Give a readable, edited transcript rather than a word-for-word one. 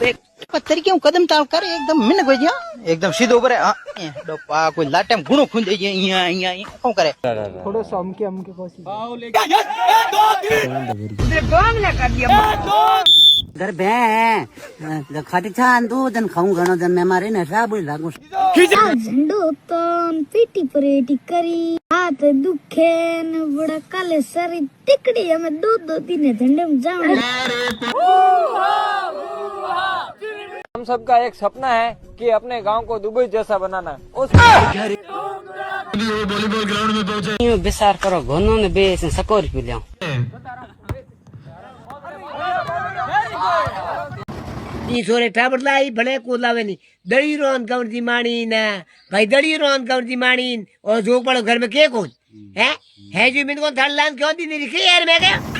एक तरीके હું કદમ તાળ કરે એકદમ મિન ગઈ ગયા એકદમ સીધો ઉપર ડોપા કોઈ લાટેમ ગુણો ખૂંદે છે અહીંયા અહીંયા શું કરે થોડો સમકે અમકે કોશિશ આવ લે દે ગોમ ને કર દિયા घर बे खाटी छान दो जन खाऊं घणो जन मैं मारे ने साबुई लागू झंडो तो पीटी परेटी करी हाथ दुखे न बड़ा काले सरी टिकड़ी हमें दो दो तीन झंडे में जाऊं। हम सबका एक सपना है कि अपने गांव को दुबई जैसा बनाना। उस वॉलीबॉल ग्राउंड में पहुंचे विचार करो घोनो ने बे सकोर पी लिया नी छोरे फेबर लाई भले को लावे नी दड़ी रोन कवर दी माणी ना भाई दड़ी रोन कवर दी माणी और जो पड़ो घर में के कौन है जो मिन को थड़ लान क्यों दी नहीं यार मैं क्या